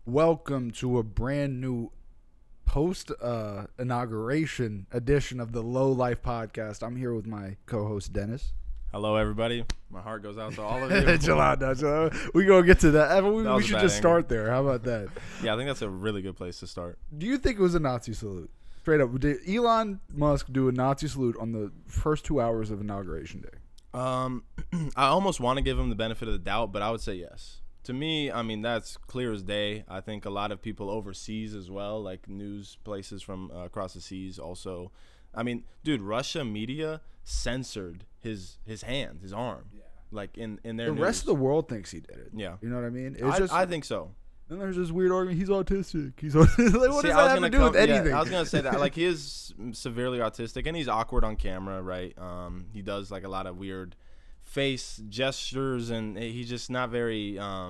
Welcome to a brand new post inauguration edition of the LowLife podcast. I'm here with my co-host Dennis. Hello, everybody. My heart goes out to all of you. Chill out now. We gonna get to that. We should just angle. start there. How about that? Yeah, I think that's a really good place to start. Do you think it was a Nazi salute? Straight up, did Elon Musk do a Nazi salute on the first 2 hours of inauguration day? I almost want to give him the benefit of the doubt, but I would say yes. To me, I mean, that's clear as day. I think a lot of people overseas as well, like news places from across the seas also. I mean, dude, Russia media censored his hand, his arm, like in their news. Rest of the world thinks he did it. Yeah. You know what I mean? I think so. Then there's this weird argument. He's autistic. Like, what does that have to do with anything? I was gonna say that. Like, he is severely autistic, and he's awkward on camera, right? He does like a lot of weird face gestures, and he's just not very, I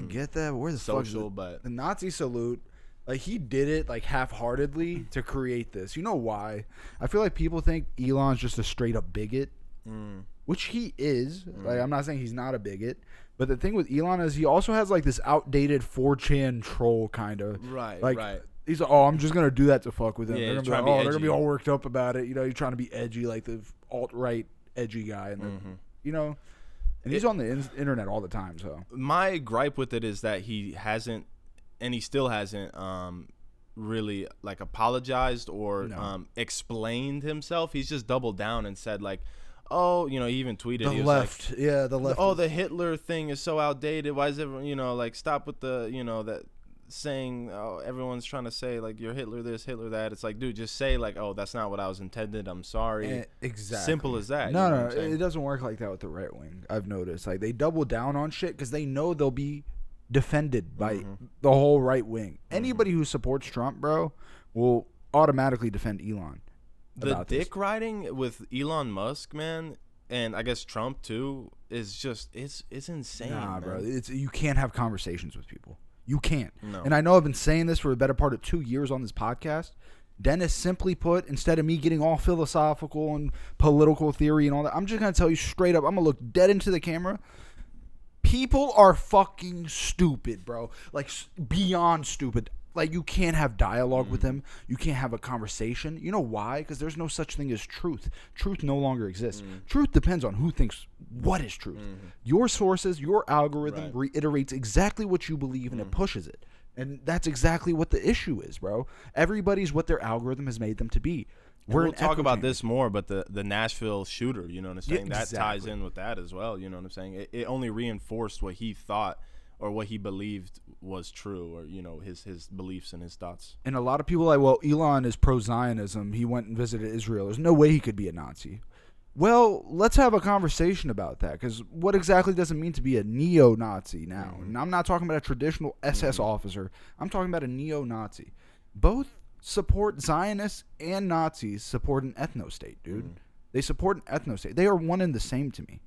get that, but where the social. Fuck but the Nazi salute, like, he did it like half-heartedly to create this. You know why? I feel like people think Elon's just a straight up bigot, which he is. Like, I'm not saying he's not a bigot, but the thing with Elon is he also has like this outdated 4chan troll kind of. Right. He's like, oh, I'm just gonna do that to fuck with them. Yeah, they're gonna be like, they're gonna be all worked up about it. You know, you're trying to be edgy, like the alt-right edgy guy, and and he's on the internet all the time. So my gripe with it is that he hasn't, and he still hasn't, really like apologized or explained himself. He's just doubled down and said like, oh, he even tweeted the left, the left. Oh, the Hitler thing is so outdated. Why is everyone, like, stop with the, that saying, oh, everyone's trying to say like you're Hitler this, Hitler that. It's like, dude, just say like, oh, that's not what I was intended. I'm sorry. Exactly. Simple as that. No, it doesn't work like that with the right wing. I've noticed, like, they double down on shit because they know they'll be defended by the whole right wing. Anybody who supports Trump, bro, will automatically defend Elon. The dick riding with Elon Musk, man, and I guess Trump too, is just it's insane. Nah, man. bro, you can't have conversations with people. You can't. No. And I know I've been saying this for a better part of 2 years on this podcast. Dennis, simply put, instead of me getting all philosophical and political theory and all that, I'm just going to tell you straight up, I'm going to look dead into the camera. People are fucking stupid, bro. Like, beyond stupid. Like, you can't have dialogue with them. You can't have a conversation. You know why? Because there's no such thing as truth. Truth no longer exists. Truth depends on who thinks what is truth. Your sources, your algorithm reiterates exactly what you believe, and it pushes it. And that's exactly what the issue is, bro. Everybody's what their algorithm has made them to be. We'll talk about this more, but the Nashville shooter, you know what I'm saying? Yeah, exactly. That ties in with that as well, you know what I'm saying? It only reinforced what he thought or what he believed was true, or, his beliefs and his thoughts. And a lot of people are like, well, Elon is pro-Zionism. He went and visited Israel. There's no way he could be a Nazi. Well, let's have a conversation about that, because what exactly does it mean to be a neo-Nazi now? And I'm not talking about a traditional SS officer. I'm talking about a neo-Nazi. Both support Zionists and Nazis support an ethno-state, dude. They support an ethno-state. They are one and the same to me.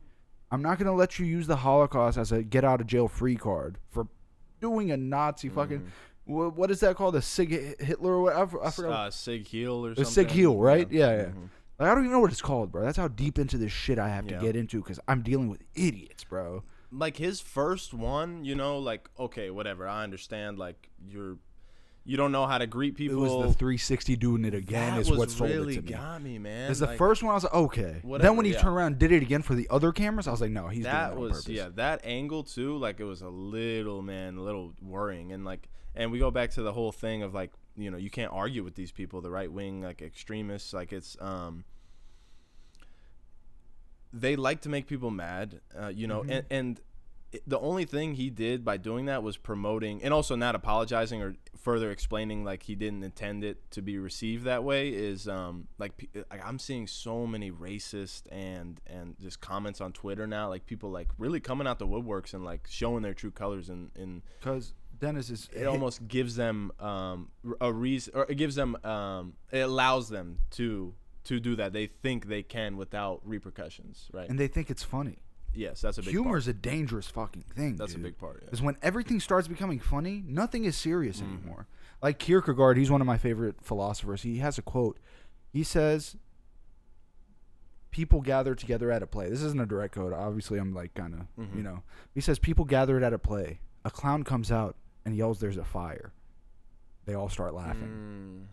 I'm not going to let you use the Holocaust as a get-out-of-jail-free card for doing a Nazi fucking... What is that called? A Sig Hitler or whatever? I forgot. Sig Heal or something. A Sig Heal, right? Yeah. Like, I don't even know what it's called, bro. That's how deep into this shit I have to get into, because I'm dealing with idiots, bro. Like, his first one, like, okay, whatever. I understand, like, you don't know how to greet people. It was the 360 doing it again is what sold really it to me. Got me, man. Because the first one, I was like, okay. Whatever, then when he turned around and did it again for the other cameras, I was like, no, he's doing it on purpose. Yeah, that angle, too, like, it was a little worrying. And we go back to the whole thing of, like, you can't argue with these people, the right wing, like, extremists. Like, it's, they like to make people mad, and the only thing he did by doing that was promoting, and also not apologizing or further explaining like he didn't intend it to be received that way, is like I'm seeing so many racist and just comments on Twitter now, like people like really coming out the woodworks and like showing their true colors, and because Dennis is, it almost gives them a reason, or it gives them it allows them to do that. They think they can without repercussions, right? And they think it's funny. Yes, that's a big Humor part. is a dangerous fucking thing. That's dude. a big part. Because when everything starts becoming funny, nothing is serious anymore. Like Kierkegaard, he's one of my favorite philosophers. He has a quote. He says, people gather together at a play. This isn't a direct quote. Obviously, I'm like kind of, He says, people gather at a play. A clown comes out. and yells, "There's a fire." They all start laughing.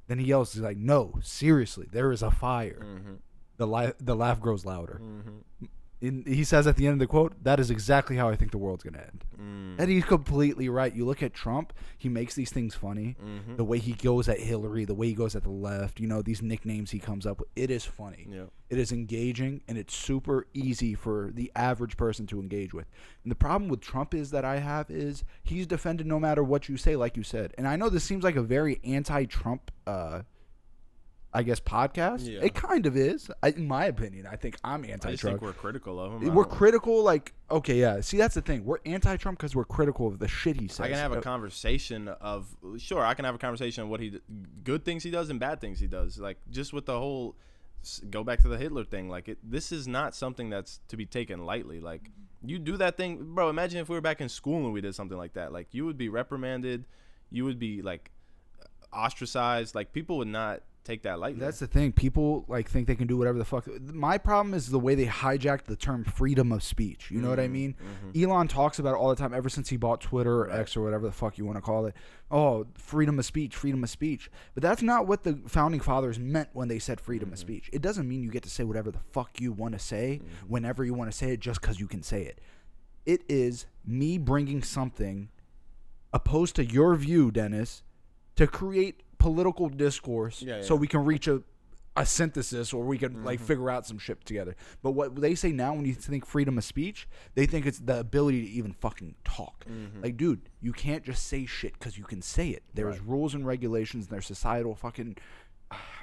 Then he yells, he's like, "No, seriously, there is a fire." The laugh grows louder. He says at the end of the quote, "That is exactly how I think the world's going to end." And he's completely right. You look at Trump, he makes these things funny. The way he goes at Hillary, the way he goes at the left, these nicknames he comes up with, it is funny. Yeah. It is engaging, and it's super easy for the average person to engage with. And the problem with Trump is he's defended no matter what you say, like you said. And I know this seems like a very anti-Trump podcast. Yeah. It kind of is, in my opinion. I think I'm anti-Trump. I just think we're critical of him. We're critical, okay, yeah. See, that's the thing. We're anti-Trump because we're critical of the shit he says. I can have a conversation of what good things he does and bad things he does. Like, just with the whole, go back to the Hitler thing. Like, this is not something that's to be taken lightly. Like, you do that thing, bro. Imagine if we were back in school and we did something like that. Like, you would be reprimanded. You would be, like, ostracized. Like, people would not take that lightly. That's the thing. People think they can do whatever the fuck. My problem is the way they hijacked the term freedom of speech. You know what I mean? Elon talks about it all the time ever since he bought Twitter or X or whatever the fuck you want to call it. Oh, freedom of speech, freedom of speech. But that's not what the founding fathers meant when they said freedom of speech. It doesn't mean you get to say whatever the fuck you want to say whenever you want to say it just because you can say it. It is me bringing something opposed to your view, Dennis, to create political discourse so we can reach a synthesis, or we can figure out some shit together. But what they say now when you think freedom of speech, they think it's the ability to even fucking talk. Like, dude, you can't just say shit because you can say it. There's rules and regulations, and there's societal fucking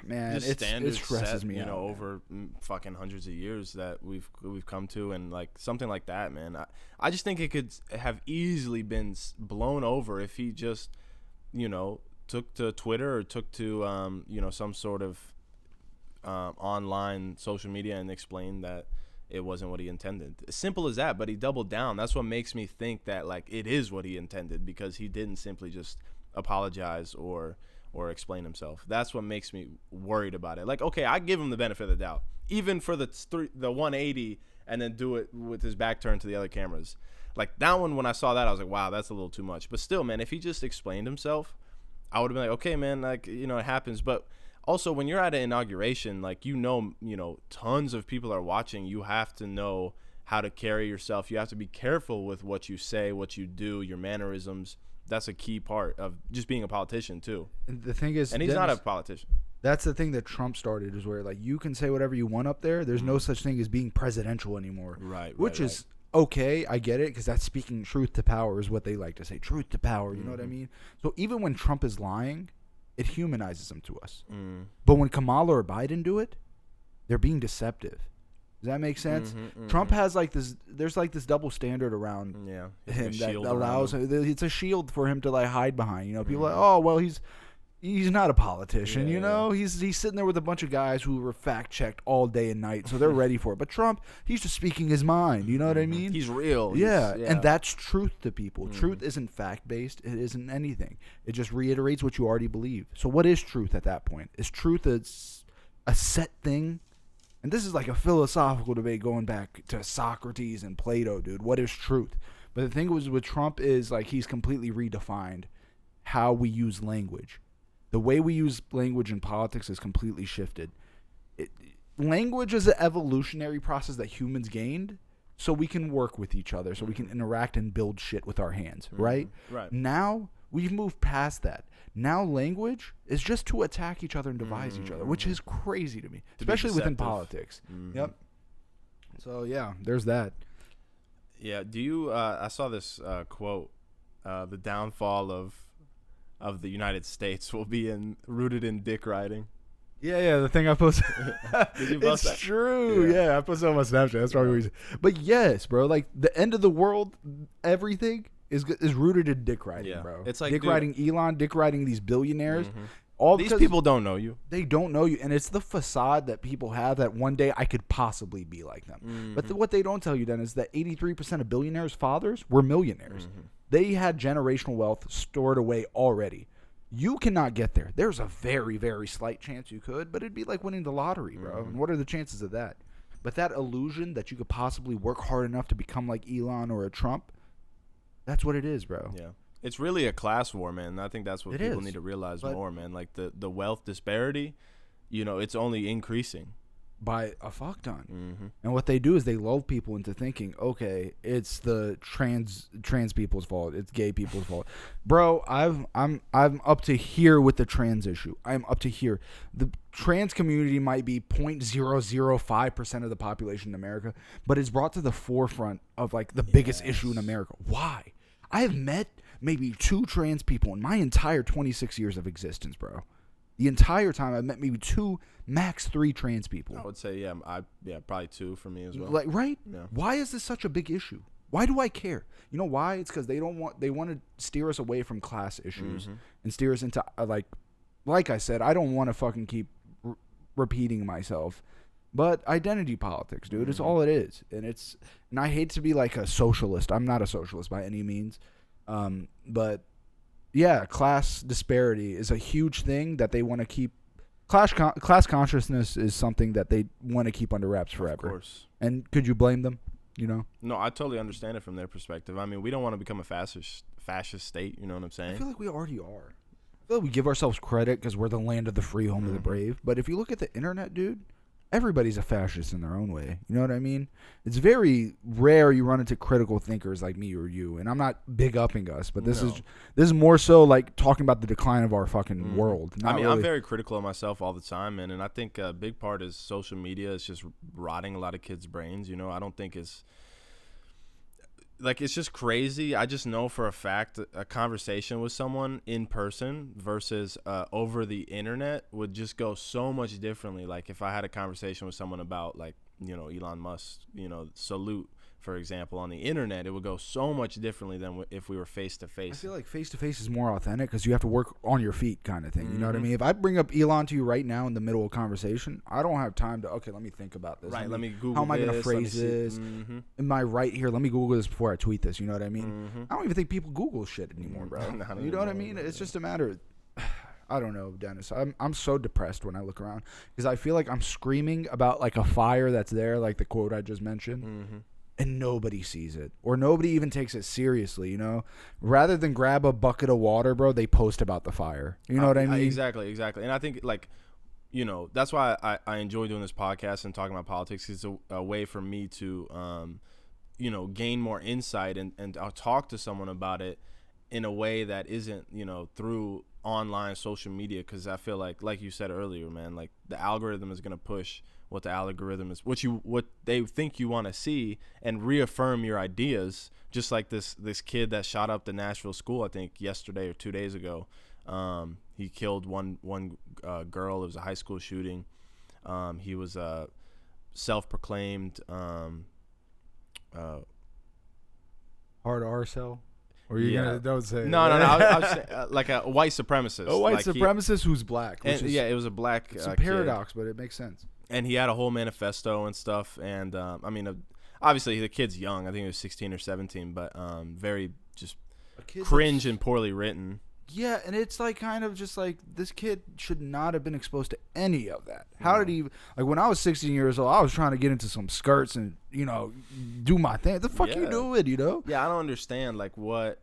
man. It stresses me out, over fucking hundreds of years that we've come to, and like something like that, man. I just think it could have easily been blown over if he just took to Twitter or took to some sort of online social media and explained that it wasn't what he intended. As simple as that, but he doubled down. That's what makes me think that like it is what he intended, because he didn't simply just apologize or explain himself. That's what makes me worried about it. Like, okay, I give him the benefit of the doubt, even for the 180 and then do it with his back turned to the other cameras. Like that one, when I saw that, I was like, wow, that's a little too much. But still, man, if he just explained himself, I would have been like, okay, man, like, it happens. But also, when you're at an inauguration, like, tons of people are watching. You have to know how to carry yourself. You have to be careful with what you say, what you do, your mannerisms. That's a key part of just being a politician, too. And the thing is, and he's not a politician. That's the thing that Trump started, is where, like, you can say whatever you want up there. There's no such thing as being presidential anymore. Right. Which is okay, I get it, because that's speaking truth to power is what they like to say. Truth to power, you know what I mean? So even when Trump is lying, it humanizes him to us. But when Kamala or Biden do it, they're being deceptive. Does that make sense? Trump has there's this double standard around him that allows it's a shield for him to like hide behind. People are like, oh well, he's not a politician, He's sitting there with a bunch of guys who were fact checked all day and night, so they're ready for it. But Trump, he's just speaking his mind. You know what I mean? He's real. Yeah, and that's truth to people. Truth isn't fact based. It isn't anything. It just reiterates what you already believe. So what is truth at that point? Is truth a set thing? And this is like a philosophical debate going back to Socrates and Plato, dude. What is truth? But the thing with Trump is like he's completely redefined how we use language. The way we use language in politics has completely shifted. Language is an evolutionary process that humans gained so we can work with each other, so we can interact and build shit with our hands, right? Right. Now, we've moved past that. Now language is just to attack each other and devise each other, which is crazy to me, especially within politics. Yep. So, yeah, there's that. Yeah, do you I saw this quote, the downfall of the United States will be rooted in dick riding. Yeah, the thing I posted. Did you post it's that? true. Yeah, I posted on my Snapchat. That's probably what you said. But yes, bro, like the end of the world, everything is rooted in dick riding, bro. It's like dick riding Elon, dick riding these billionaires. These people don't know you. They don't know you, and it's the facade that people have that one day I could possibly be like them. But what they don't tell you then is that 83% of billionaires' fathers were millionaires. They had generational wealth stored away already. You cannot get there. There's a very, very slight chance you could, but it'd be like winning the lottery, bro. And what are the chances of that? But that illusion that you could possibly work hard enough to become like Elon or a Trump, that's what it is, bro. Yeah. It's really a class war, man. I think that's what people is, need to realize but more, man. Like the wealth disparity, it's only increasing. by a fuck ton. Mm-hmm. And what they do is they lull people into thinking, okay, it's the trans people's fault, it's gay people's fault. Bro, I'm up to here with the trans issue. I'm up to here. The trans community might be 0.005% of the population in America, but it's brought to the forefront of like the biggest issue in America. Why? I have met maybe 2 trans people in my entire 26 years of existence, bro. The entire time I've met maybe 2, max 3 trans people. I would say, probably 2 for me as well. Like, right? Yeah. Why is this such a big issue? Why do I care? You know why? It's because they want to steer us away from class issues and steer us into like I said, I don't want to fucking keep repeating myself, but identity politics, dude. It's all it is, and I hate to be like a socialist. I'm not a socialist by any means, but. Yeah, class disparity is a huge thing that they want to keep. Class consciousness is something that they want to keep under wraps forever. Of course. And could you blame them? No, I totally understand it from their perspective. I mean, we don't want to become a fascist state. You know what I'm saying? I feel like we already are. I feel like we give ourselves credit because we're the land of the free, home of the brave. But if you look at the internet, dude, everybody's a fascist in their own way. You know what I mean? It's very rare you run into critical thinkers like me or you. And I'm not big upping us, but this is more so like talking about the decline of our fucking world. I'm very critical of myself all the time, man. And I think a big part is social media is just rotting a lot of kids' brains. I don't think it's just crazy. I just know for a fact a conversation with someone in person versus over the internet would just go so much differently. Like if I had a conversation with someone about Elon Musk, salute, for example, on the internet, it would go so much differently than if we were face to face. I feel like face to face is more authentic because you have to work on your feet, kind of thing. You know what I mean? If I bring up Elon to you right now in the middle of a conversation, I don't have time to let me think about this. Right, let me Google. How am I going to this, phrase this? Am I right here? Let me Google this before I tweet this. You know what I mean? I don't even think people Google shit anymore, bro. You know what I mean? It's just a matter of, I don't know, Dennis. I'm so depressed when I look around because I feel like I'm screaming about like a fire that's there, like the quote I just mentioned. And nobody sees it, or nobody even takes it seriously, Rather than grab a bucket of water, bro, they post about the fire. You know what I mean? Exactly. And I think, that's why I enjoy doing this podcast and talking about politics. It's a way for me to, gain more insight and I'll talk to someone about it in a way that isn't, through online social media. Because I feel like you said earlier, man, like the algorithm is going to push what the algorithm is, what they think you want to see, and reaffirm your ideas. Just like this kid that shot up the Nashville school, I think yesterday or 2 days ago. He killed one girl. It was a high school shooting. He was a self-proclaimed hard R cell. Or you gonna don't say no. I was saying, like a white supremacist. A white supremacist who's black. It was a black. It's a paradox, but it makes sense. And he had a whole manifesto and stuff. And obviously the kid's young. I think he was 16 or 17, but very just cringe and poorly written. Yeah, and it's like kind of just like this kid should not have been exposed to any of that. How did he? Like when I was 16 years old, I was trying to get into some skirts and do my thing. The fuck you doing? Yeah, I don't understand like where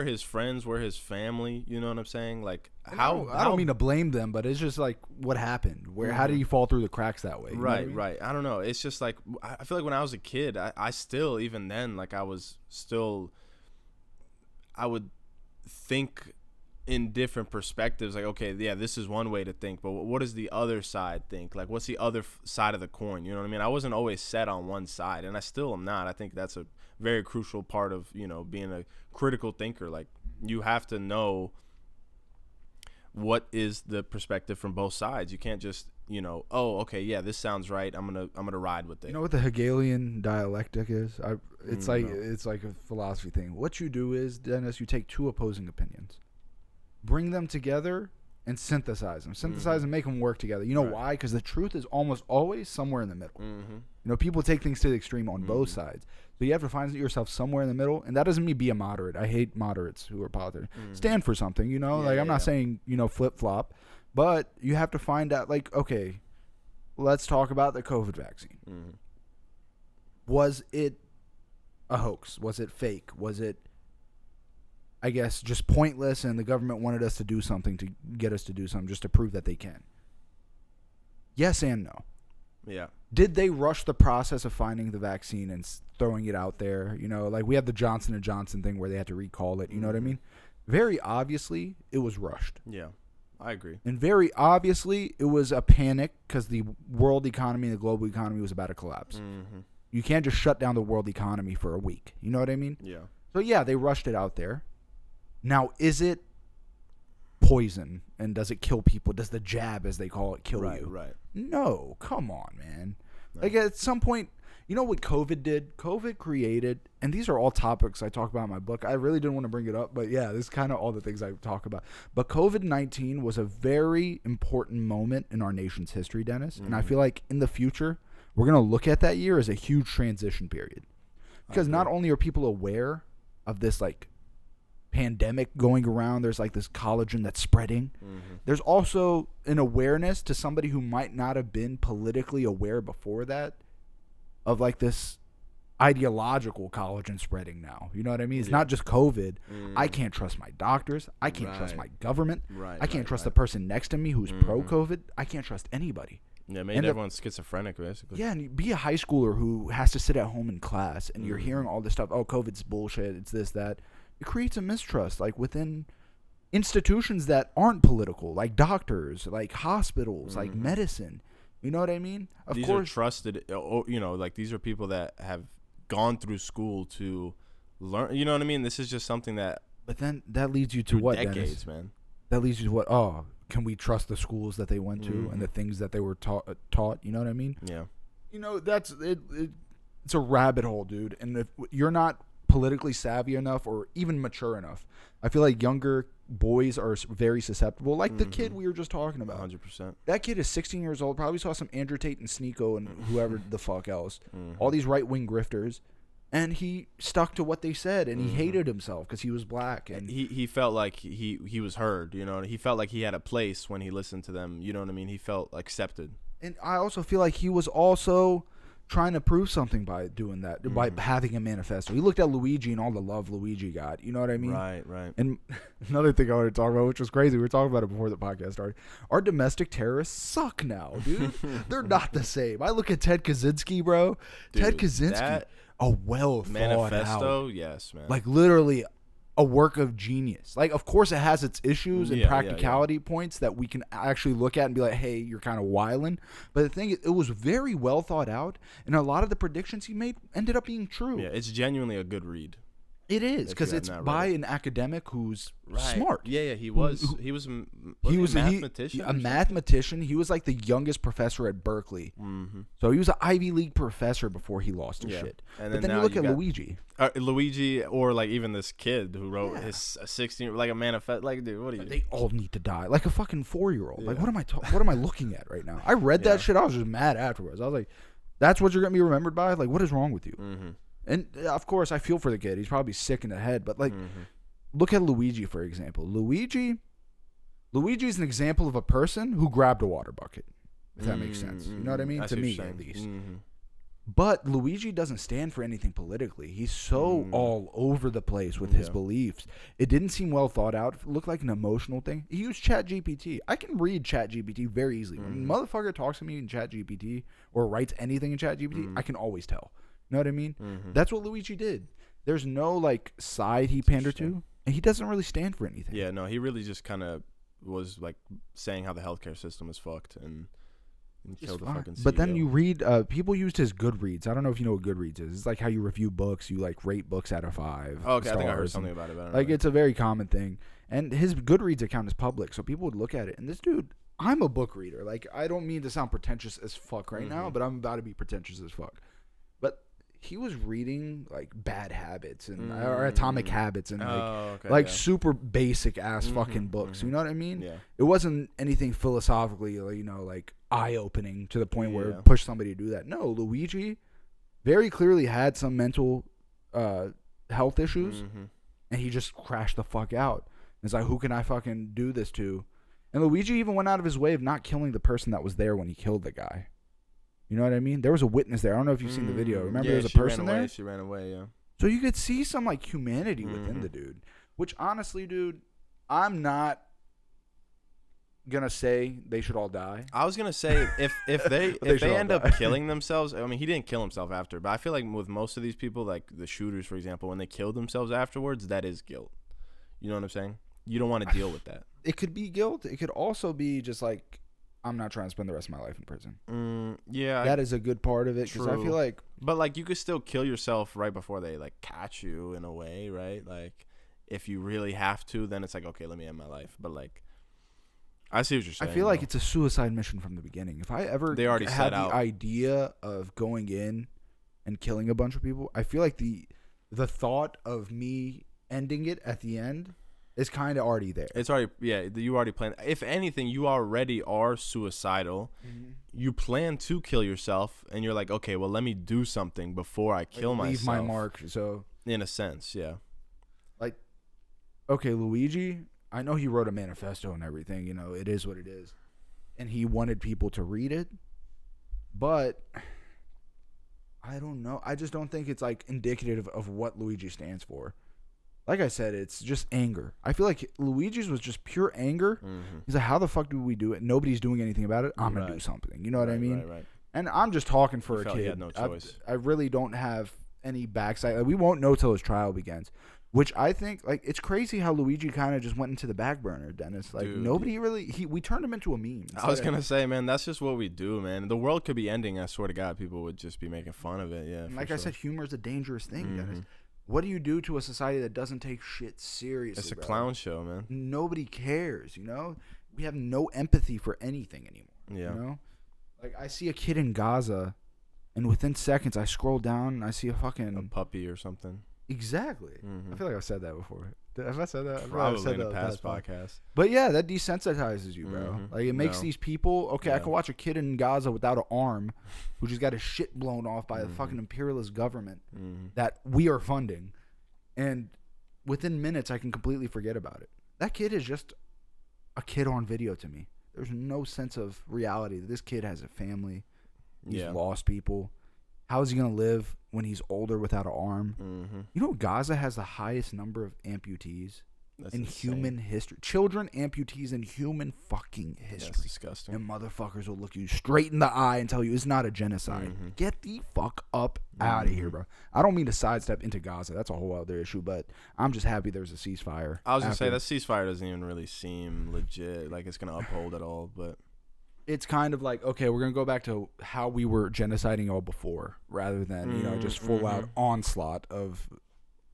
are his friends, where his family? You know what I'm saying? Like how? I don't mean to blame them, but it's just like what happened. How did he fall through the cracks that way? Right. I don't know. It's just like I feel like when I was a kid, I still even then like I would think in different perspectives, like, okay, yeah, this is one way to think, but what does the other side think? Like, what's the other side of the coin? You know what I mean? I wasn't always set on one side, and I still am not. I think that's a very crucial part of, being a critical thinker. Like, you have to know what is the perspective from both sides. You can't just, oh, okay, yeah, this sounds right. I'm gonna ride with it. You know what the Hegelian dialectic is? It's like a philosophy thing. What you do is, Dennis, you take 2 opposing opinions, bring them together and synthesize and make them work together. You know why? Because the truth is almost always somewhere in the middle. People take things to the extreme on both sides. So you have to find yourself somewhere in the middle. And that doesn't mean be a moderate. I hate moderates who are politicians. Stand for something, I'm not saying, flip-flop. But you have to find out, like, okay, let's talk about the COVID vaccine. Was it a hoax? Was it fake? Was it I guess, just pointless, and the government wanted us to do something to get us to do something just to prove that they can. Yes and no. Yeah. Did they rush the process of finding the vaccine and throwing it out there? You know, like we have the Johnson & Johnson thing where they had to recall it. You know what I mean? Very obviously, it was rushed. Yeah, I agree. And very obviously, it was a panic because the world economy and the global economy was about to collapse. Mm-hmm. You can't just shut down the world economy for a week. You know what I mean? Yeah. So, yeah, they rushed it out there. Now, is it poison? And does it kill people? Does the jab, as they call it, kill you? Right. No. Come on, man. No. Like, at some point, you know what COVID did? COVID created, and these are all topics I talk about in my book. I really didn't want to bring it up, but yeah, this is kind of all the things I talk about. But COVID-19 was a very important moment in our nation's history, Dennis. And I feel like in the future, we're going to look at that year as a huge transition period. Because not only are people aware of this, like, pandemic going around, there's like this collagen that's spreading. There's also an awareness to somebody who might not have been politically aware before that of like this ideological collagen spreading now. You know what I mean? It's not just COVID. I can't trust my doctors. I can't trust my government. I can't trust the person next to me who's pro-COVID. I can't trust anybody. Yeah, made everyone schizophrenic, basically. Yeah, and be a high schooler who has to sit at home in class, and you're hearing all this stuff. Oh, COVID's bullshit. It's this, that. It creates a mistrust, like within institutions that aren't political, like doctors, like hospitals, like medicine. You know what I mean? Of these course, are trusted, you know, like these are people that have gone through school to learn. You know what I mean? This is just something that. But then that leads you to what, decades, Dennis? man. That leads you to what? Oh, can we trust the schools that they went to and the things that they were taught? You know what I mean? Yeah. You know, that's it. It's a rabbit hole, dude. And if you're not politically savvy enough or even mature enough, I feel like younger boys are very susceptible. Like the kid we were just talking about. 100%. That kid is 16 years old, probably saw some Andrew Tate and Sneeko and whoever the fuck else. All these right-wing grifters. And he stuck to what they said, and he hated himself because he was black. And he felt like he was heard, you know. He felt like he had a place when he listened to them, you know what I mean? He felt accepted. And I also feel like he was also trying to prove something by doing that, by having a manifesto. He looked at Luigi and all the love Luigi got. You know what I mean? Right. And another thing I want to talk about, which was crazy, we were talking about it before the podcast started. Our domestic terrorists suck now, dude. They're not the same. I look at Ted Kaczynski, bro. Dude, Ted Kaczynski, a well manifesto, out, yes, man. like literally a work of genius. Like, of course, it has its issues and practicality points that we can actually look at and be like, hey, you're kind of wilding. But the thing is, it was very well thought out, and a lot of the predictions he made ended up being true. Yeah, it's genuinely a good read. It is, because it's by an academic who's smart. Yeah, he was a mathematician. A mathematician. He was like the youngest professor at Berkeley. So he was an Ivy League professor before he lost his shit. And then you look at Luigi. Luigi, or like even this kid who wrote his 16, like a manifesto. Like, dude, what are you? They all need to die, like a fucking 4-year-old. Like, what am I looking at right now? I read that shit. I was just mad afterwards. I was like, that's what you're gonna be remembered by? Like, what is wrong with you? And of course, I feel for the kid. He's probably sick in the head. But like, look at Luigi, for example. Luigi's an example of a person who grabbed a water bucket. If that makes sense, you know what I mean? To me, at least. But Luigi doesn't stand for anything politically. He's so all over the place with his beliefs. It didn't seem well thought out. It looked like an emotional thing. He used ChatGPT. I can read ChatGPT very easily. When a motherfucker talks to me in ChatGPT or writes anything in ChatGPT, I can always tell. You know what I mean? That's what Luigi did. There's no like side he pandered to, and he doesn't really stand for anything. Yeah, no, he really just kind of was like saying how the healthcare system is fucked and killed the fucking CEO. But then you read, people used his Goodreads. I don't know if you know what Goodreads is. It's like how you review books. You like rate books out of 5. Oh, okay, I think I heard something about it. But like it's a very common thing. And his Goodreads account is public, so people would look at it. And this dude, I'm a book reader. Like, I don't mean to sound pretentious as fuck right now, but I'm about to be pretentious as fuck. But he was reading like Bad Habits and or Atomic Habits and super basic ass fucking books. You know what I mean? Yeah. It wasn't anything philosophically, like eye opening to the point where it pushed somebody to do that. No, Luigi very clearly had some mental health issues, and he just crashed the fuck out. It's like, who can I fucking do this to? And Luigi even went out of his way of not killing the person that was there when he killed the guy. You know what I mean? There was a witness there. I don't know if you've seen the video. Remember, there was a person there? She ran away, yeah. So you could see some, like, humanity within the dude. Which honestly, dude, I'm not gonna say they should all die. I was gonna say if they end up killing themselves. I mean, he didn't kill himself after, but I feel like with most of these people, like the shooters, for example, when they kill themselves afterwards, that is guilt. You know what I'm saying? You don't want to deal with that. It could be guilt. It could also be just like, I'm not trying to spend the rest of my life in prison. Yeah, that is a good part of it, because I feel like, but like you could still kill yourself right before they like catch you in a way, right? Like if you really have to, then it's like, okay, let me end my life. But like, I see what you're saying. I feel like it's a suicide mission from the beginning. If I ever they already had set the out. idea of going in and killing a bunch of people, I feel like the thought of me ending it at the end is kind of already there. It's already, yeah, you already planned. If anything, you already are suicidal. Mm-hmm. You plan to kill yourself, and you're like, okay, well, let me do something before I kill myself. Leave my mark. So in a sense, yeah. Like, okay, Luigi, I know he wrote a manifesto and everything. You know, it is what it is, and he wanted people to read it, but I don't know. I just don't think it's like indicative of what Luigi stands for. Like I said, it's just anger. I feel like Luigi's was just pure anger. Mm-hmm. He's like, how the fuck do we do it? Nobody's doing anything about it. I'm going to do something. You know what I mean? Right. And I'm just talking for a kid. He had no choice. I really don't have any backside. Like, we won't know till his trial begins. Which I think, like, it's crazy how Luigi kind of just went into the back burner, Dennis. Like, dude, nobody really, we turned him into a meme. I was going to say, man, that's just what we do, man. The world could be ending. I swear to God, people would just be making fun of it. Yeah. Like I said, humor is a dangerous thing, Dennis. What do you do to a society that doesn't take shit seriously? It's a clown show, man. Nobody cares, you know? We have no empathy for anything anymore. Yeah. You know? Like, I see a kid in Gaza, and within seconds, I scroll down, and I see a puppy or something. Exactly. Mm-hmm. I feel like I've said that before. Have I said that? Probably in a past podcast. But yeah, that desensitizes you, bro. Mm-hmm. Like, it makes these people, okay, I can watch a kid in Gaza without an arm who just got his shit blown off by the fucking imperialist government that we are funding. And within minutes, I can completely forget about it. That kid is just a kid on video to me. There's no sense of reality. This kid has a family. He's lost people. How is he going to live when he's older without an arm? Mm-hmm. You know, Gaza has the highest number of amputees in human history. Children amputees in human fucking history. That's disgusting. And motherfuckers will look you straight in the eye and tell you it's not a genocide. Mm-hmm. Get the fuck up out of here, bro. I don't mean to sidestep into Gaza. That's a whole other issue, but I'm just happy there's a ceasefire. I was going to say, that ceasefire doesn't even really seem legit, like it's going to uphold at all, but... It's kind of like, okay, we're going to go back to how we were genociding all before, rather than, you know, just full out onslaught of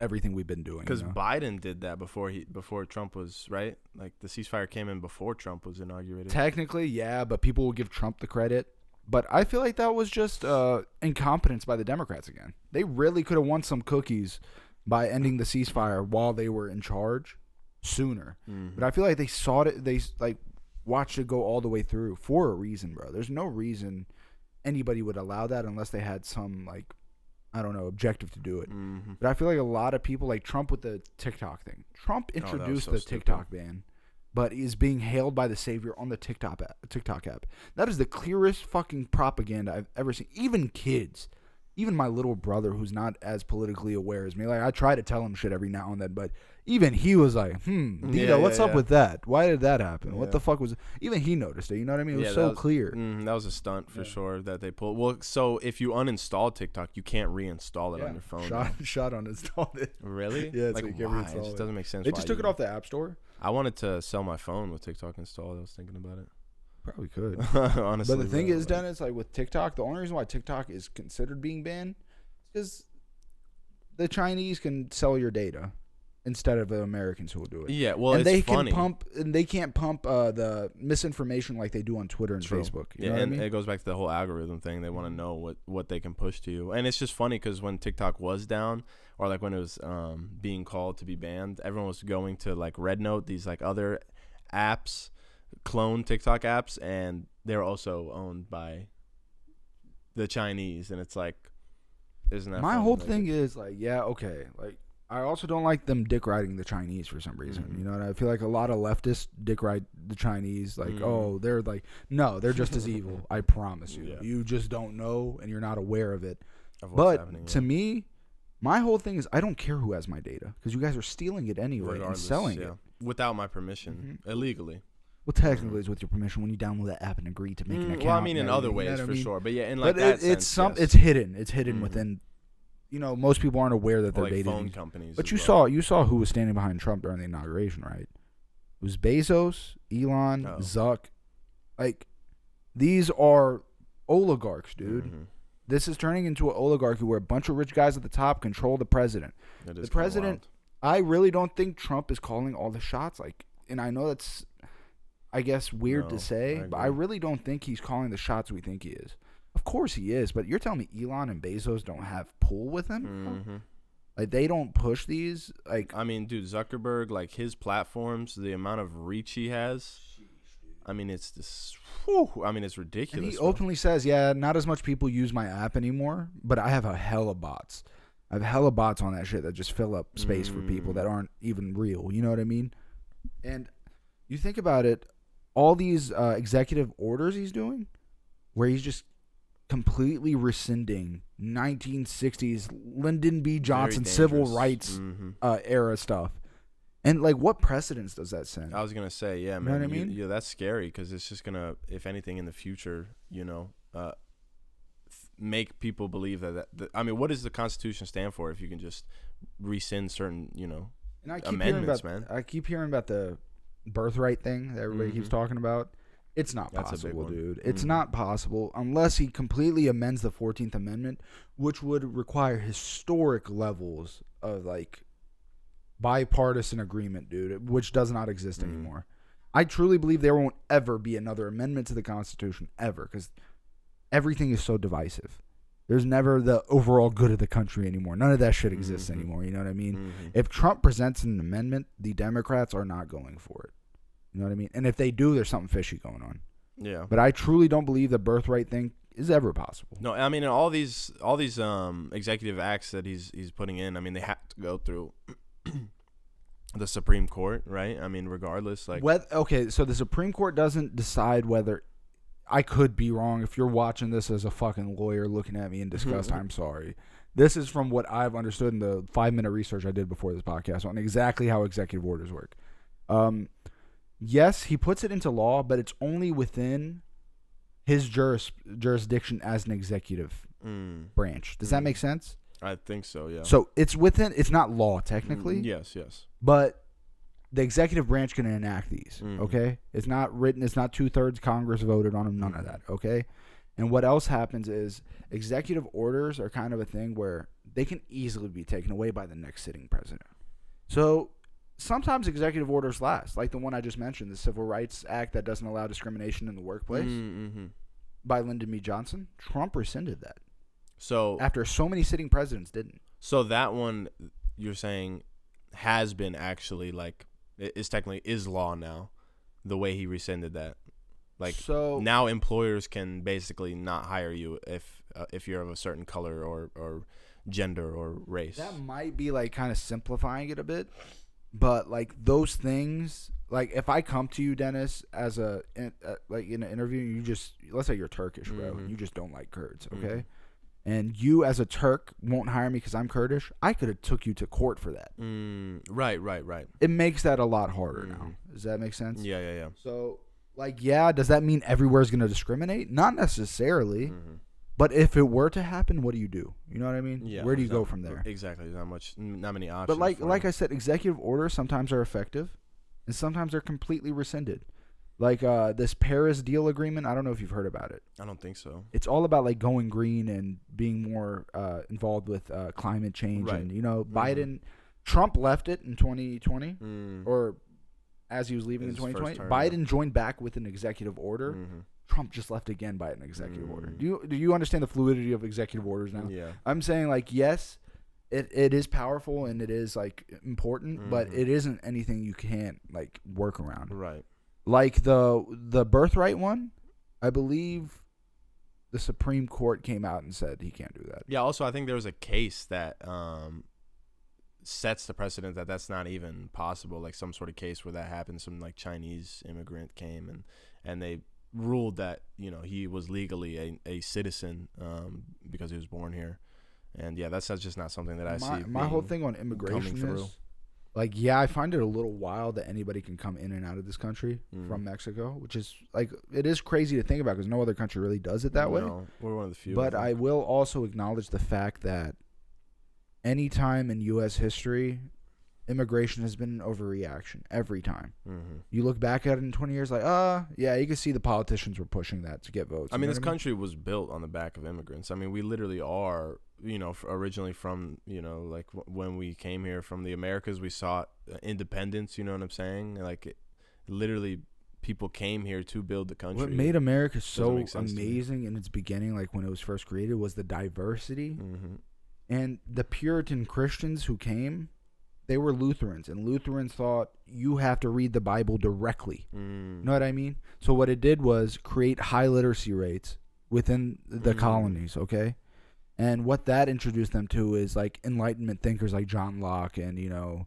everything we've been doing. Because Biden did that before Trump was, right? Like, the ceasefire came in before Trump was inaugurated. Technically, yeah, but people will give Trump the credit. But I feel like that was just incompetence by the Democrats again. They really could have won some cookies by ending the ceasefire while they were in charge sooner. Mm-hmm. But I feel like they saw it, watched it go all the way through for a reason, bro. There's no reason anybody would allow that unless they had some, like, I don't know, objective to do it. Mm-hmm. But I feel like a lot of people, like Trump with the TikTok thing. Trump introduced the TikTok ban, but is being hailed by the savior on the TikTok app. That is the clearest fucking propaganda I've ever seen. Even kids, even my little brother who's not as politically aware as me, like, I try to tell him shit every now and then, but even he was like, Dito, what's up with that? Why did that happen? What the fuck was... Even he noticed it, you know what I mean? It was so clear. That was a stunt for sure that they pulled. Well, so if you uninstall TikTok, you can't reinstall it on your phone. Shot uninstalled it. Really? Yeah, like, why? It just doesn't make sense. They just took it off the App Store. I wanted to sell my phone with TikTok installed. I was thinking about it. Probably could. Honestly. But the thing is, Dennis, like with TikTok, the only reason why TikTok is considered being banned is the Chinese can sell your data instead of the Americans who will do it. Yeah, well, and it's funny. They can't pump the misinformation like they do on Twitter and Facebook. You know what I mean? It goes back to the whole algorithm thing. They want to know what they can push to you. And it's just funny because when TikTok was down, or like when it was being called to be banned, everyone was going to like Red Note, these like other apps, clone TikTok apps, and they're also owned by the Chinese. And it's like, isn't that my funny? whole thing is like, yeah, okay, like, I also don't like them dick riding the Chinese for some reason. Mm-hmm. You know, and I feel like a lot of leftists dick ride the Chinese. Like, oh, they're like, no, they're just as evil. I promise you. Yeah. You just don't know, and you're not aware of it. But to me, My whole thing is I don't care who has my data because you guys are stealing it anyway and selling it without my permission, illegally. Well, technically, it's with your permission when you download that app and agree to make an account. Well, I mean, in other ways, for sure. But yeah, in like that sense, it's hidden. It's hidden within. Most people aren't aware that they're like dating phone companies. But you saw who was standing behind Trump during the inauguration, right? It was Bezos, Elon, Zuck. Like, these are oligarchs, dude. Mm-hmm. This is turning into an oligarchy where a bunch of rich guys at the top control the president. The president, I really don't think Trump is calling all the shots. Like, and I know that's, I guess, weird to say, but I really don't think he's calling the shots we think he is. Of course he is, but you're telling me Elon and Bezos don't have pull with him? Mm-hmm. Like, they don't push these? Like, I mean, dude, Zuckerberg, like, his platforms, the amount of reach he has, I mean, it's this. I mean, it's ridiculous. And he openly says, yeah, not as much people use my app anymore, but I have a hella bots. I have hella bots on that shit that just fill up space for people that aren't even real. You know what I mean? And you think about it, all these executive orders he's doing, where he's just completely rescinding 1960s Lyndon B. Johnson civil rights era stuff. And, like, what precedence does that send? I was going to say, yeah, man. You know what I mean? Yeah, that's scary because it's just going to, if anything in the future, make people believe that I mean, what does the Constitution stand for if you can just rescind certain, and I keep amendments, man? I keep hearing about the birthright thing that everybody keeps talking about. It's not possible, dude. It's not possible unless he completely amends the 14th Amendment, which would require historic levels of, like, bipartisan agreement, dude, which does not exist anymore. I truly believe there won't ever be another amendment to the Constitution, ever, because everything is so divisive. There's never the overall good of the country anymore. None of that shit exists anymore. You know what I mean? If Trump presents an amendment, the Democrats are not going for it. You know what I mean? And if they do, there's something fishy going on. Yeah. But I truly don't believe the birthright thing is ever possible. No, I mean, all these executive acts that he's putting in, I mean, they have to go through the Supreme Court, right? I mean, regardless, like. Okay, so the Supreme Court doesn't decide whether. I could be wrong. If you're watching this as a fucking lawyer looking at me in disgust, I'm sorry. This is from what I've understood in the 5-minute research I did before this podcast on exactly how executive orders work. Yes, he puts it into law, but it's only within his jurisdiction as an executive branch. Does that make sense? I think so, yeah. So it's within. It's not law technically. Yes. But the executive branch can enact these. Okay, it's not written. It's not 2/3 Congress voted on them. None of that. Okay, and what else happens is executive orders are kind of a thing where they can easily be taken away by the next sitting president. So sometimes executive orders last, like the one I just mentioned, the Civil Rights Act that doesn't allow discrimination in the workplace by Lyndon B. Johnson. Trump rescinded that. So after so many sitting presidents didn't. So that one you're saying has been actually like is law now, the way he rescinded that. Like, so now employers can basically not hire you if you're of a certain color or gender or race. That might be like kind of simplifying it a bit, but like those things, like if I come to you, Dennis, as like in an interview, you just, let's say you're Turkish, bro, and you just don't like Kurds, okay? And you as a Turk won't hire me because I'm Kurdish, I could have took you to court for that. Right. It makes that a lot harder now. Does that make sense? Yeah. So, like, yeah, does that mean everywhere is going to discriminate? Not necessarily. But if it were to happen, what do? You know what I mean? Yeah. Where do you go from there? Exactly. Not many options. But like I said, executive orders sometimes are effective, and sometimes they're completely rescinded. Like this Paris deal agreement, I don't know if you've heard about it. I don't think so. It's all about like going green and being more involved with climate change. Right. And, Trump left it in 2020, or as he was leaving in 2020. Biden joined back with an executive order. Trump just left again by an executive order. Do you understand the fluidity of executive orders now? Yeah. I'm saying, like, yes, it is powerful and it is like important, but it isn't anything you can't like work around. Right. Like the birthright one, I believe the Supreme Court came out and said he can't do that. Yeah, also I think there was a case that sets the precedent that that's not even possible, like some sort of case where that happened. Some like Chinese immigrant came and they ruled that he was legally a citizen because he was born here. And yeah, that's just not something that I see. My whole thing on immigration is, like, yeah, I find it a little wild that anybody can come in and out of this country from Mexico, which is, like, it is crazy to think about because no other country really does it that way. We're one of the few. But I will also acknowledge the fact that any time in U.S. history, immigration has been an overreaction every time. You look back at it in 20 years, like, yeah, you can see the politicians were pushing that to get votes. I mean, this country was built on the back of immigrants. I mean, we literally are, originally from, like when we came here from the Americas, we sought independence, you know what I'm saying? Like, literally, people came here to build the country. What made America so amazing in its beginning, like when it was first created, was the diversity. And the Puritan Christians who came, they were Lutherans, and Lutherans thought you have to read the Bible directly. You know what I mean? So what it did was create high literacy rates within the colonies, okay? And what that introduced them to is, like, Enlightenment thinkers like John Locke and,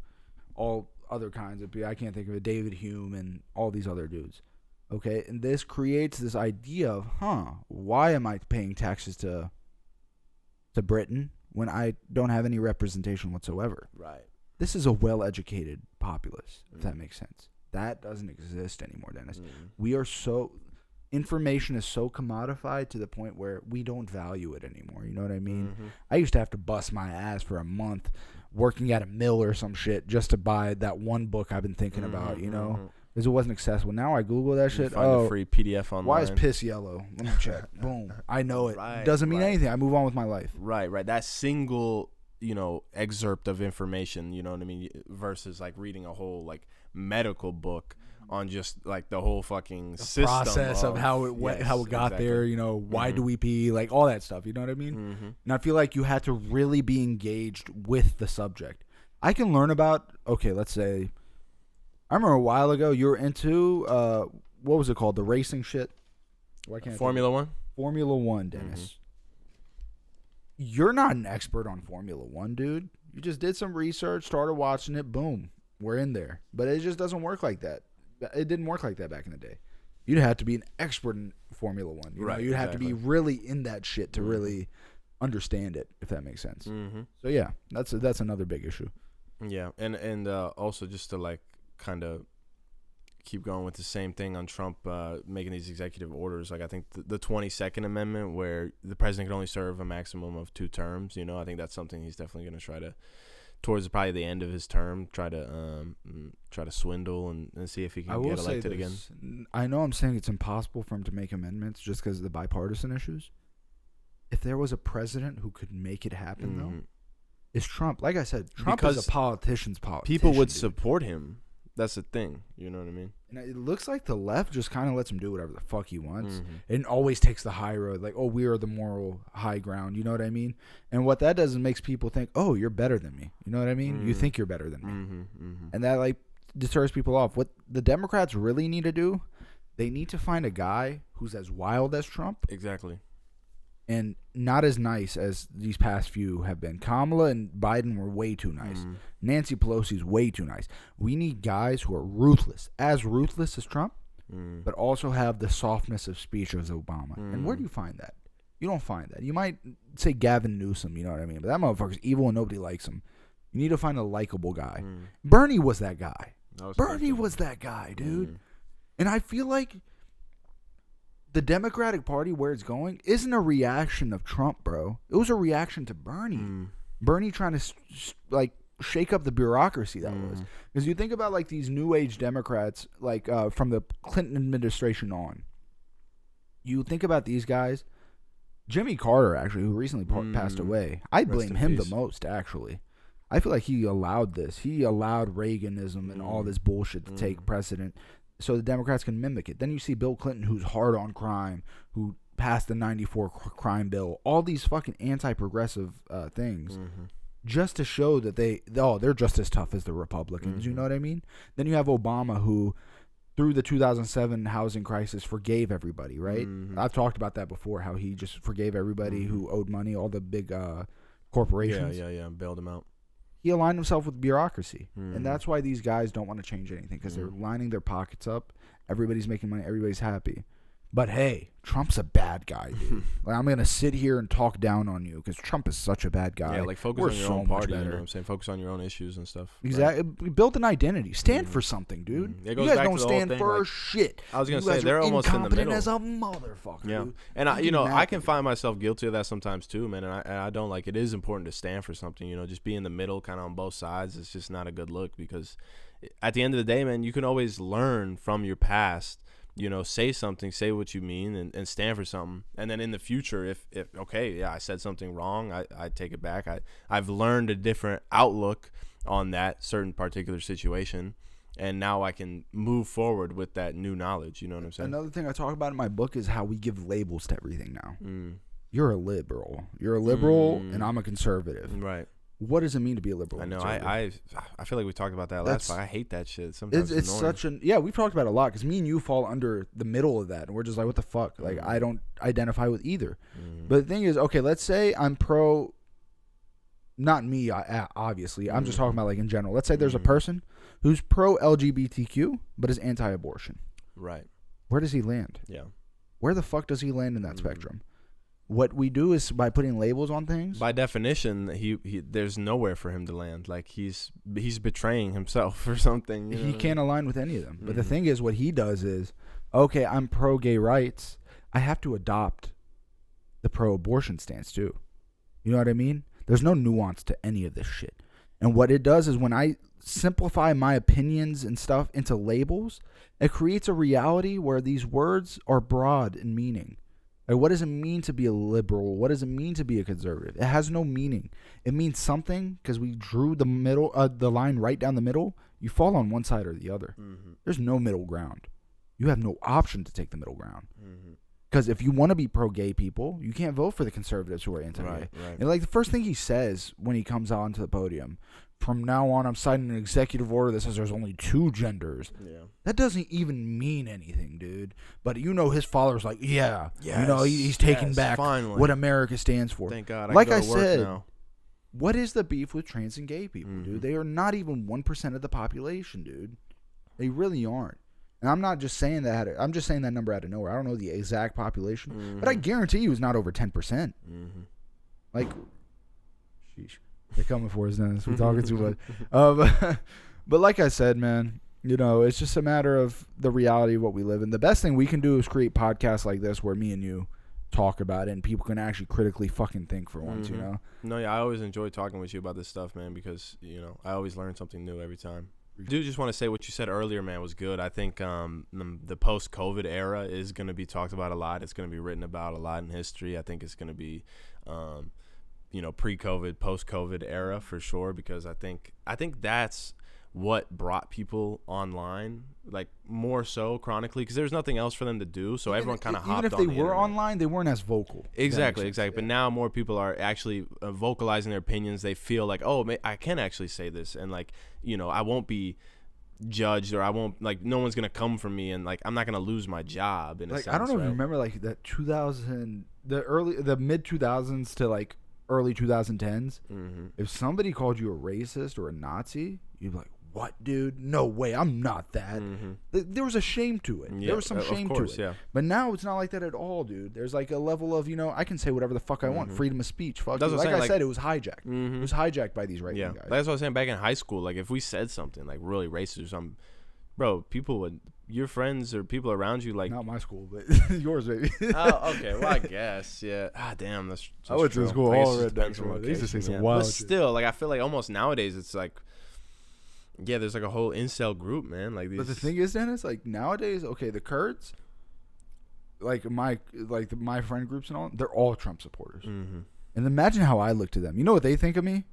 all other kinds of people. I can't think of it, David Hume and all these other dudes, okay? And this creates this idea of, why am I paying taxes to Britain when I don't have any representation whatsoever? Right. This is a well-educated populace, if that makes sense. That doesn't exist anymore, Dennis. We are information is so commodified to the point where we don't value it anymore. You know what I mean? I used to have to bust my ass for a month working at a mill or some shit just to buy that one book I've been thinking about, because it wasn't accessible. Now I Google that shit. Find a free PDF online. Why is piss yellow? Let me check. Boom. I know it. Doesn't mean anything. I move on with my life. Right. That single, excerpt of information, you know what I mean, versus like reading a whole like medical book on just like the whole fucking system process of how it went, how it got there, why do we pee, like all that stuff, you know what I mean? And I feel like you had to really be engaged with the subject. I can learn about, let's say, I remember a while ago you were into what was it called, the racing shit? Why can't Formula One? Formula One, Dennis. You're not an expert on Formula One, dude. You just did some research, started watching it, boom, we're in there. But it just doesn't work like that. It didn't work like that back in the day. You'd have to be an expert in Formula One. You'd have to be really in that shit to really understand it, if that makes sense. So yeah, that's another big issue. Yeah, and also just to like kind of keep going with the same thing on Trump making these executive orders. Like I think the 22nd Amendment, where the president can only serve a maximum of 2 terms. I think that's something he's definitely going to try to, towards probably the end of his term, try to swindle and see if he can get elected again. I know I'm saying it's impossible for him to make amendments just because of the bipartisan issues. If there was a president who could make it happen, though, it's Trump. Like I said, Trump is a politician's politician. People would support him. That's the thing. You know what I mean? And it looks like the left just kind of lets him do whatever the fuck he wants. And always takes the high road. Like, we are the moral high ground. You know what I mean? And what that does is makes people think, you're better than me. You know what I mean? You think you're better than me. And that, like, deters people off. What the Democrats really need to do, they need to find a guy who's as wild as Trump. Exactly. And not as nice as these past few have been. Kamala and Biden were way too nice. Nancy Pelosi's way too nice. We need guys who are ruthless as Trump, but also have the softness of speech as Obama. And where do you find that? You don't find that. You might say Gavin Newsom, you know what I mean? But that motherfucker's evil and nobody likes him. You need to find a likable guy. Bernie was that guy. Bernie was that guy, dude. And I feel like the Democratic Party, where it's going, isn't a reaction of Trump, bro. It was a reaction to Bernie. Bernie trying to, like, shake up the bureaucracy that was. Because you think about, like, these new age Democrats, like, from the Clinton administration on. You think about these guys. Jimmy Carter, actually, who recently passed away. I blame him the most, actually. I feel like he allowed this. He allowed Reaganism and all this bullshit to take precedent, so the Democrats can mimic it. Then you see Bill Clinton, who's hard on crime, who passed the 94 crime bill, all these fucking anti-progressive things, just to show that they're just as tough as the Republicans. You know what I mean? Then you have Obama, who, through the 2007 housing crisis, forgave everybody, right? I've talked about that before, how he just forgave everybody who owed money, all the big corporations. Yeah, bailed them out. He aligned himself with bureaucracy. And that's why these guys don't want to change anything, because they're lining their pockets up. Everybody's making money. Everybody's happy. But hey, Trump's a bad guy, dude. Like, I'm gonna sit here and talk down on you because Trump is such a bad guy. Yeah, like focus We're on your so own much party. You know better. what I'm saying? Focus on your own issues and stuff. Exactly. Build an identity. Stand for something, dude. It You goes guys back don't to the whole stand thing, for like, shit. I was gonna You say guys they're are almost in the incompetent middle. as a motherfucker. Yeah, Dude. and I mad can at find myself guilty of that sometimes too, man. And I don't like. It is important to stand for something. You know, just be in the middle, kind of on both sides. It's just not a good look because at the end of the day, man, you can always learn from your past. You know, say something, say what you mean, and stand for something. And then in the future, if okay, yeah, I said something wrong, I take it back. I've learned a different outlook on that certain particular situation, and now I can move forward with that new knowledge. You know what I'm saying? Another thing I talk about in my book is how we give labels to everything now. You're a liberal. You're a liberal, and I'm a conservative. Right. What does it mean to be a liberal? I know. I feel like we talked about that last time. I hate that shit. Sometimes it's such an we've talked about it a lot because me and you fall under the middle of that, and we're just like, what the fuck? Like, I don't identify with either. But the thing is, okay, let's say I'm pro. Not me, obviously. I'm just talking about like in general. Let's say there's a person who's pro LGBTQ but is anti-abortion. Right. Where does he land? Yeah. Where the fuck does he land in that spectrum? What we do is by putting labels on things. By definition, he there's nowhere for him to land. Like he's betraying himself or something. You know he can't align with any of them. But the thing is, what he does is, okay, I'm pro gay rights. I have to adopt the pro abortion stance too. You know what I mean? There's no nuance to any of this shit. And what it does is when I simplify my opinions and stuff into labels, it creates a reality where these words are broad in meaning. Like, what does it mean to be a liberal? What does it mean to be a conservative? It has no meaning. It means something because we drew the line right down the middle. You fall on one side or the other. There's no middle ground. You have no option to take the middle ground. Because if you want to be pro-gay people, you can't vote for the conservatives who are anti-gay. Right. And like the first thing he says when he comes onto the podium, from now on, I'm signing an executive order that says there's only 2 genders. Yeah. That doesn't even mean anything, dude. But you know his followers like, yeah, you know, he's taking back finally what America stands for. Thank God. Like I said, what is the beef with trans and gay people, dude? They are not even 1% of the population, dude. They really aren't. And I'm not just saying that. I'm just saying that number out of nowhere. I don't know the exact population, but I guarantee you it's not over 10%. Like, sheesh. They're coming for us, Dennis. We're talking too much. But like I said, man, you know, it's just a matter of the reality of what we live in. The best thing we can do is create podcasts like this where me and you talk about it and people can actually critically fucking think for once, you know? No, yeah, I always enjoy talking with you about this stuff, man, because, you know, I always learn something new every time. I do just want to say what you said earlier, man, was good. I think the post-COVID era is going to be talked about a lot. It's going to be written about a lot in history. I think it's going to be you know, pre-COVID, post-COVID era for sure, because I think that's what brought people online, like more so chronically, because there's nothing else for them to do, so everyone kind of hopped on the Even if they were internet. online, they weren't as vocal. Exactly. But now more people are actually vocalizing their opinions. They feel like, oh, I can actually say this, and like, you know, I won't be judged, or I won't, like, no one's gonna come for me, and like I'm not gonna lose my job in a sense. I don't know if you remember like that 2000, the mid 2000s to like early 2010s. If somebody called you a racist or a Nazi, you'd be like, what, dude? No way, I'm not that. There was a shame to it. There was some shame to it. Yeah. But now it's not like that at all, dude. There's like a level of, you know, I can say whatever the fuck I want. Freedom of speech. Fuck you. Like I said, it was hijacked. It was hijacked by these right-wing guys. That's what I was saying back in high school. Like if we said something like really racist or something, bro, people would, your friends or people around you, like, not my school, but yours, baby. Oh, okay. Well, I guess, yeah. Ah, damn, that's I went to school all red. They used to say some wild but shit. Still, like I feel like almost nowadays it's like, yeah, there's like a whole incel group, man. Like these. But the thing is, Dennis, like nowadays, okay, the Kurds, like my friend groups and all, they're all Trump supporters. And imagine how I look to them. You know what they think of me?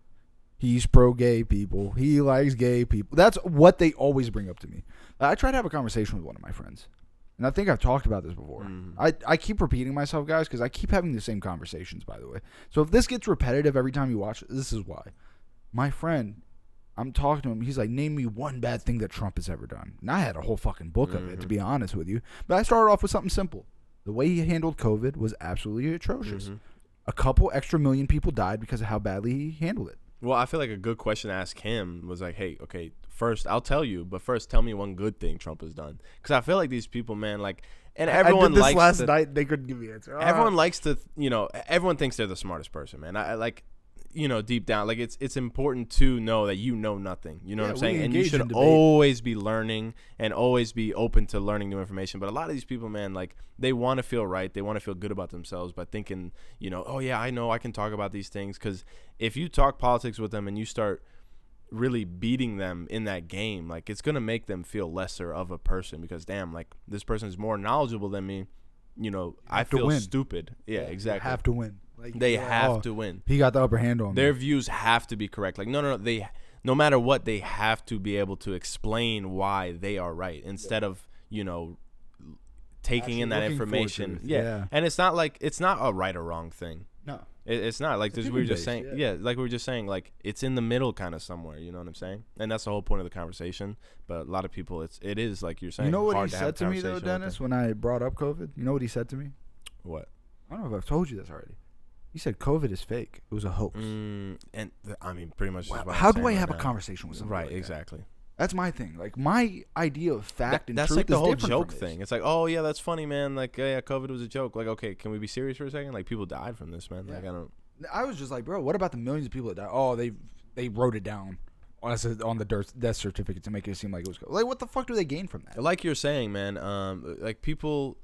He's pro-gay people. He likes gay people. That's what they always bring up to me. I try to have a conversation with one of my friends, and I think I've talked about this before. I keep repeating myself, guys, because I keep having the same conversations, by the way. So if this gets repetitive every time you watch it, this is why. My friend, I'm talking to him. He's like, name me one bad thing that Trump has ever done. And I had a whole fucking book of it, to be honest with you. But I started off with something simple. The way he handled COVID was absolutely atrocious. A couple extra million people died because of how badly he handled it. Well, I feel like a good question to ask him was like, hey, okay, first I'll tell you, but first tell me one good thing Trump has done. Because I feel like these people, man, like, and everyone I did this likes last to, night. They couldn't give me an answer. everyone likes to, everyone thinks they're the smartest person, man. I like, deep down, like it's important to know that you know nothing. You know what I'm saying? And you should always be learning and always be open to learning new information. But a lot of these people, man, like they want to feel right. They want to feel good about themselves by thinking, oh yeah, I know I can talk about these things. Because if you talk politics with them and you start really beating them in that game, like it's gonna make them feel lesser of a person because damn, like this person is more knowledgeable than me. I feel stupid. Yeah, exactly. They have to win. Like, they have to win. He got the upper hand on their me. views have to be correct. Like no, they no matter what, they have to be able to explain why they are right instead of taking Actually in that information. Yeah, and it's not a right or wrong thing. No, it's not like we were just saying. Yeah, like we were just saying, like it's in the middle, kind of somewhere. You know what I'm saying? And that's the whole point of the conversation. But a lot of people, it is like you're saying. You know what he said to me though, Dennis, when I brought up COVID? You know what he said to me? What? I don't know if I've told you this already. He said COVID is fake. It was a hoax. I mean, pretty much. Wow. How do I have a conversation with somebody? Right, exactly. That's my thing. Like my idea of fact and that's truth like the is whole different joke from thing. It's like, oh yeah, that's funny, man. Like, yeah, COVID was a joke. Like, okay, can we be serious for a second? Like, people died from this, man. Yeah. Like, I was just like, bro, what about the millions of people that died? Oh, they wrote it down on the death certificate to make it seem like it was like, what the fuck do they gain from that? Like you're saying, man, like people,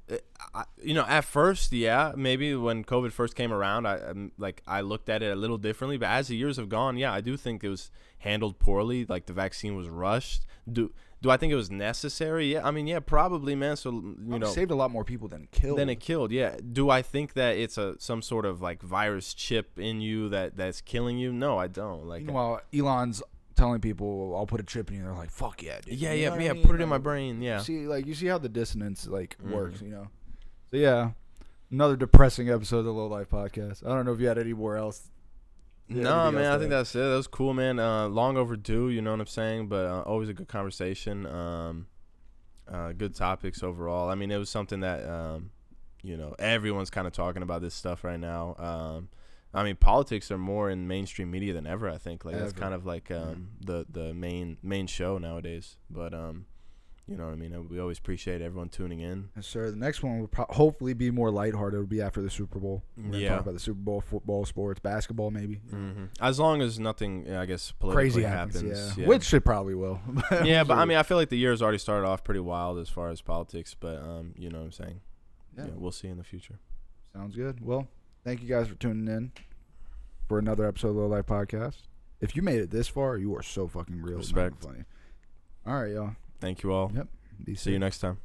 at first, yeah, maybe when COVID first came around, I looked at it a little differently. But as the years have gone, yeah, I do think it was handled poorly. Like the vaccine was rushed. Do I think it was necessary? Yeah, I mean, yeah, probably, man. So saved a lot more people than it killed. Yeah. Do I think that it's some sort of like virus chip in you that's killing you? No, I don't. Like, meanwhile, Elon's telling people, I'll put a chip in you. They're like, fuck yeah, dude. Yeah. Put it in my brain. Yeah. You see how the dissonance works, So yeah, another depressing episode of the Low Life podcast. I don't know if you had anywhere else. No, man, I think that's it. That was cool, man. Long overdue, you know what I'm saying? But always a good conversation. Good topics overall. I mean, it was something that, everyone's kind of talking about this stuff right now. I mean, politics are more in mainstream media than ever, I think. Like, that's kind of like the main show nowadays. But, you know what I mean? We always appreciate everyone tuning in. Yes, sir. The next one will hopefully be more lighthearted. It'll be after the Super Bowl. We're going to talk about the Super Bowl, football, sports, basketball, maybe. Mm-hmm. As long as nothing, I guess, politically crazy happens. Yeah. Which it probably will. Yeah, but I mean, I feel like the year's already started off pretty wild as far as politics. But, you know what I'm saying? Yeah, we'll see in the future. Sounds good. Well, thank you guys for tuning in for another episode of Low Life Podcast. If you made it this far, you are so fucking real. Respect. Funny. All right, y'all. Thank you all. Yep. See you next time.